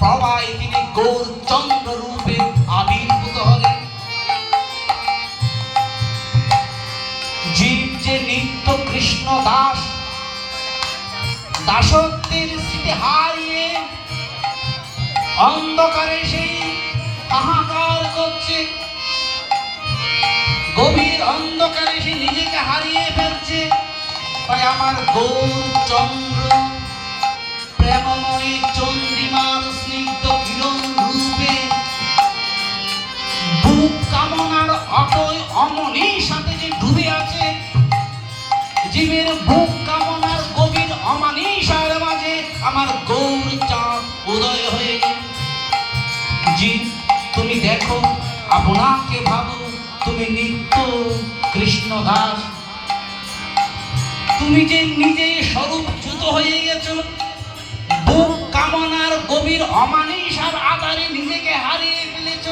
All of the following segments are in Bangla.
প্রভায় তিনি গৌরচন্দ্র রূপে আবির্ভূত হলেন। জীব যে নিত্য কৃষ্ণ দাস, দাসত্বের স্মৃতি হারিয়ে অন্ধকারে সেই হাহাকার করছে, গভীর অন্ধকারে সে নিজেকে হারিয়ে ফেলছে। তাই আমার গৌরচন্দ্র প্রেমময়ী চন্দ্রিমার স্নিগ্ধ কিরণ রূপে বুক কামনার অটয় অমনির সাথে যে ডুবে আছে, জীবের বুক কামনার গভীর অমানিসার মাঝে আমার গৌরচাঁদ উদয় হয়ে গেল। জীব তুমি দেখো, আপনাকে ভাবো, তুমি নিত্য কৃষ্ণ দাস, তুমি যে নিজে স্বরূপচ্যুত হয়ে গেছো, বুক কামনার গভীর অমানিসার আধারে নিজেকে হারিয়ে ফেলেছ।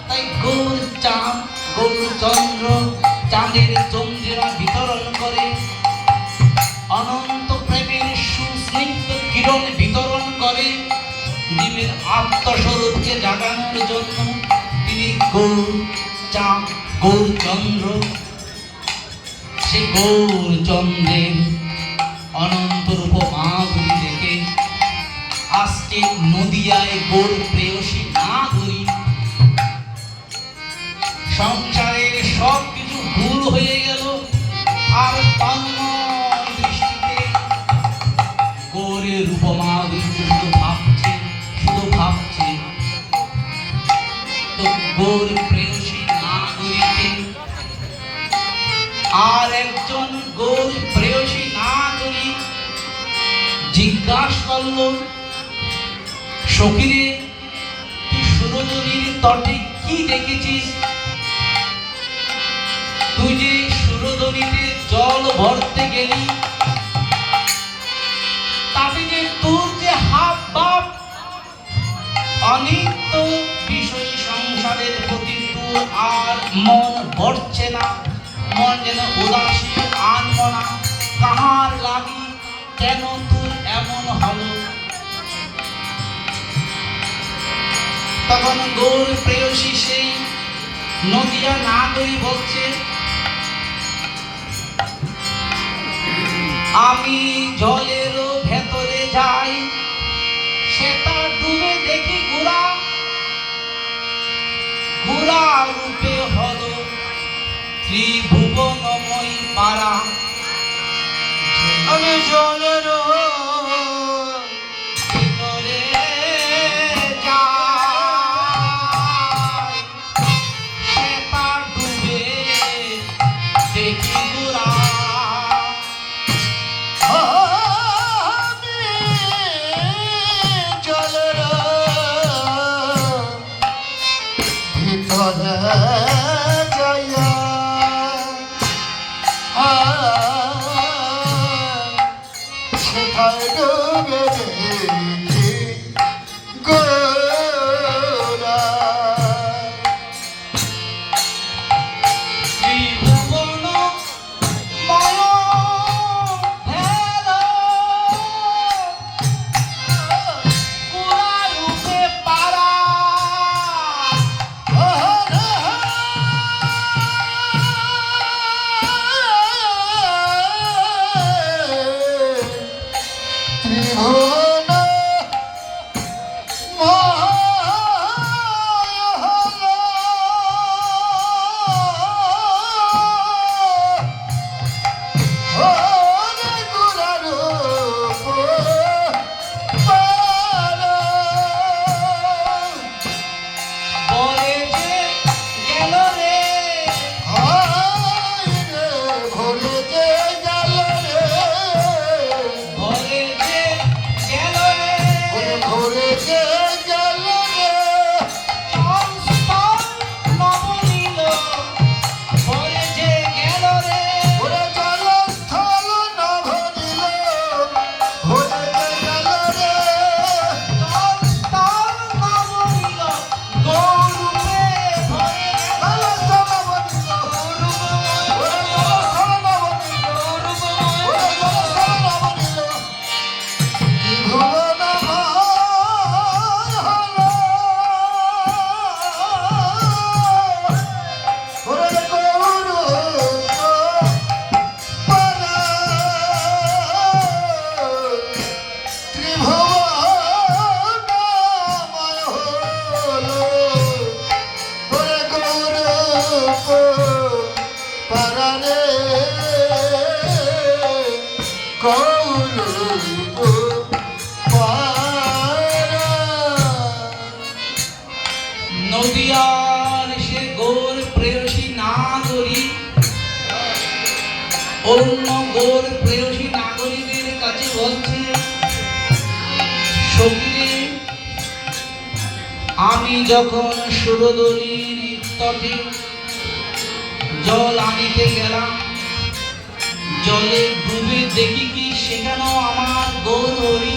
তাই গৌরচাঁদ গৌরচন্দ্র চাঁদের চন্দ্রিমা বিতরণ করে, অনন্ত প্রেমের সুস্নিগ্ধ কিরণ বিতরণ করে জীবের আত্মস্বরূপকে জাগানোর জন্য। তিনি গৌরচাঁদ গৌরচন্দ্র, সে গৌরচন্দ্রের অনন্ত রূপ মাধুরী দেখে আজকে নদিয়ায় গৌর প্রেয়সী না ধরি, সংসারের সব কিছু ভুল হয়ে গেল, আর তন্ময় দৃষ্টিতে গৌরের রূপ মাধুরী শুধু ভাবছে, শুধু ভাবছে। তো গৌর প্রেয়সী না ধরিতে আর একজন গৌর প্রেয়সী না ধরি জিজ্ঞাসা করল, সখীরে তুই সুরধনীর তটে কি দেখেছিস? তুই যে সুরধনীতে জল ভরতে গেলি, তাতে যে তোর যে হাব ভাব, অনিত্য বিষয় সংসারের প্রতি তোর আর মন ভরছে না, মন যেন উদাসী আনমনা। কাহার লাগি কেন তোর এমন হলো? তখন গৌর প্রেয়সী সেই নদিয়া না করি বলছে, আমি জলের ভেতরে যাই, সেটা ডুবে দেখি ঘোড়া, ঘোড়া রূপে হলো ত্রিভুবনময়ী পারা। আমি জলের ভিতরে যাই, সেটা ডুবে দেখি ঘোড়া। জলের ভিতরে যাইয়া সেখানে ডুবে দেখি গোরা। রূপ পারা নদিয়ার সে গৌর প্রেয়সী নাগরী অন্য গৌর প্রেয়সী নাগরীদের কাছে বলছে, সখীরে, আমি যখন সুরদলির তটে জল আনিতে গেলাম, জলে ডুবে দেখি কি সেখানেও আমার গৌর হরি।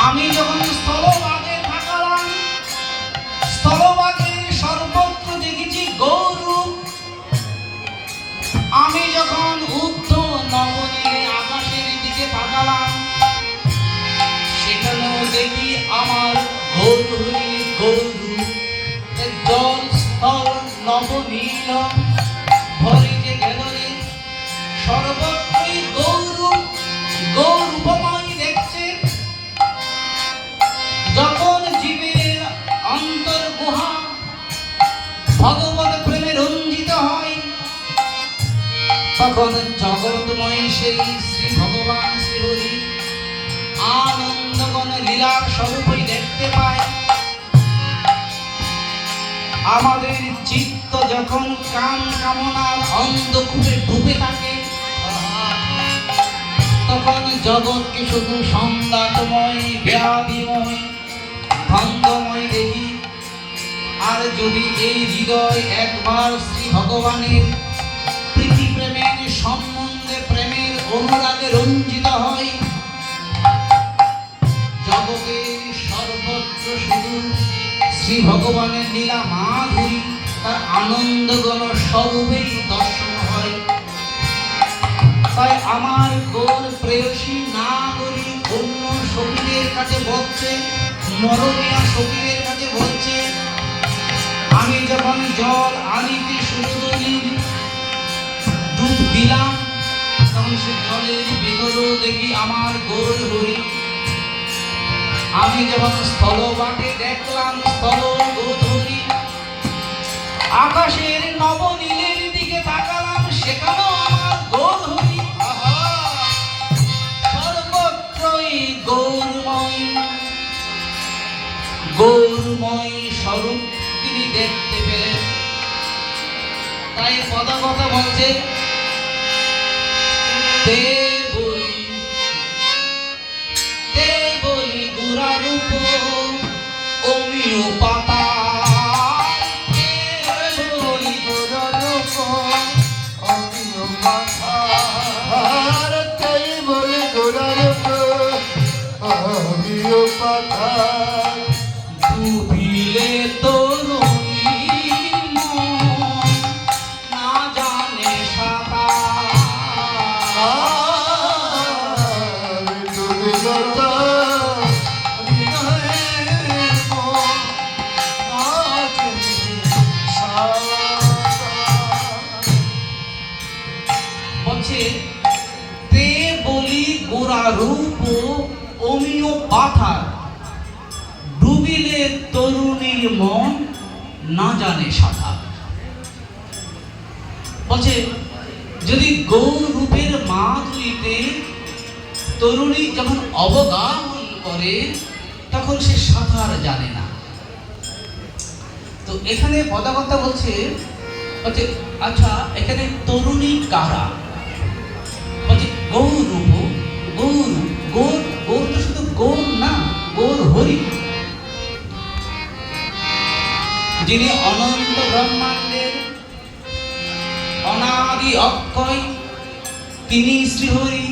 আমি যখন স্থলভাগে থাকলাম, স্থলভাগে সর্বত্র দেখেছি গৌরূপ। আমি যখন ঊর্ধ্ব নবনীলে আকাশের দিকে তাকালাম, সেখানেও দেখি আমার গৌর হরি গৌরূপ। জল স্থল নবনীল ভরে যে গেল রে, সর্বত্রই গৌরূপ, গৌরূপময় দেখছে। যখন জীবের অন্তর গুহা ভগবত প্রেমে রঞ্জিত হয়, তখন জগৎময় সেই শ্রী ভগবান শ্রীহরি আনন্দগণ লীলার স্বরূপই দেখতে পায়। আমাদের চিত্ত যখন কাম কামনার অন্ধকূপে ডুবে থাকে, তখন জগৎকে শুধু সংঘাতময়, ব্যাধিময়, ভঙ্গময় দেখি। আর যদি এই হৃদয় একবার শ্রী ভগবানের প্রীতি প্রেমের সম্বন্ধে প্রেমের অনুরাগে রঞ্জিত হয়, জগতের সর্বত্র শুধু শ্রী ভগবানের লীলা মাধুরী, তার আনন্দগণ স্বরূপেই দর্শন হয়। তাই আমার গৌর প্রেয়সী নাগরী অন্য সখীদের কাছে বলছে, মরমিয়া সখীদের কাছে বলছে, আমি যখন জল আনিতে সুরদলির ডুব দিলাম, তখন সে জলের ভিতরেও দেখি আমার গৌর হরি। আমি যখন স্থলভাগে দেখলাম স্থল গৌর হরি, আকাশের নবনীলের দিকে তাকালাম, সেখানেও আমার গৌর হরি। সর্বত্রই গৌরময়, গৌরময় স্বরূপ তিনি দেখতে পেলেন। তাই কথা কথা বলছে, তে বলি গুরারূপ অমিয় পাতা, তে বলি রূপ অমিয় মাথা আর তাই বলে গোরা রূপ অমিয় পাথা ডুবিলে তরুণীর মন না জানে সাঁতার। দুর্গতা বলছে, তে বলি গোরা রূপ অমিয় পাথার, ডুবিলে তরুণীর মন না জানে সাঁতার। বলছে, যদি গৌর রূপের মাধুরীতে তরুণী যখন অবগাহন করে, তখন সে সাঁতার জানে না। তো এখানে পদাকর্তা বলছে, আচ্ছা এখানে তরুণী কারা? বলছে গৌর রূপ, গৌর গৌর গৌর তো শুধু গৌর না, গৌর হরি, যিনি অনন্ত ব্রহ্মাণ্ডের অনাদি অক্ষয়, তিনি শ্রীহরি।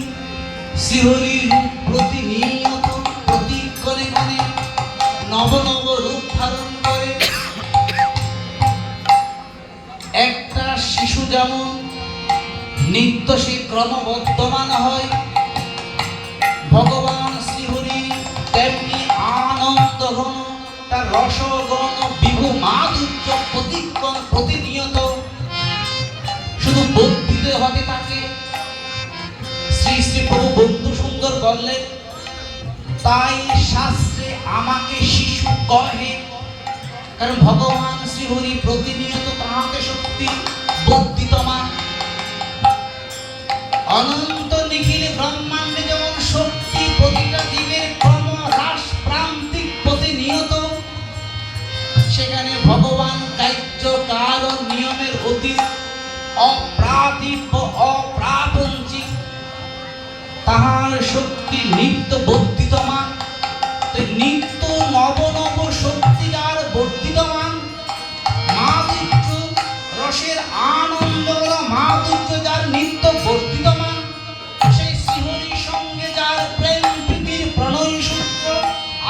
শ্রীহরি রূপ প্রতিনিয়ত প্রতি ক্ষণে ক্ষণে নব নব রূপ ধারণ করে। একটা শিশু যেমন নিত্য সে ক্রমবর্ধমান হয়, ভগবান শ্রীহরি তেমনি আনন্দ ঘন, তার রসগণ বিভু মাধুর্য প্রতিক্ষণ প্রতিনিয়ত শুধু বর্ধিত হতে থাকে। শ্রী শ্রী প্রভু বন্ধু সুন্দর বললেন, তাই শাস্ত্রে আমাকে শিশু কহে, কারণ ভগবান শ্রীহরি প্রতিনিয়ত তাহাকে শক্তি বর্ধিতমান। অনন্ত নিখিল ব্রহ্মাণ্ডে যেমন শক্তি প্রতিটা জীবের ক্রম হ্রাস প্রান্তিক প্রতিনিয়ত, সেখানে ভগবান কার্য কাল ও নিয়মের অতীত অপ্রাতিভ অপ্রাপঞ্চিক, তাহার শক্তি নিত্য বর্ধিতমান। নিত্য নব নব শক্তি যার বর্ধিতমান, মাধুর্য রসের আনন্দ মাধুর্য যার নিত্য বর্ধিতমান, সেই শ্রীহরির সঙ্গে যার প্রেম প্রীতির প্রণয় সূত্র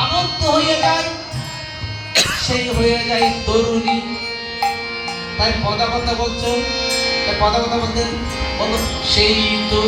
আবদ্ধ হয়ে যায়, সেই হয়ে যায় তরুণী। তাই পদা কথা বলছো, তাই পদা কথা বলতেন বলো সেই তো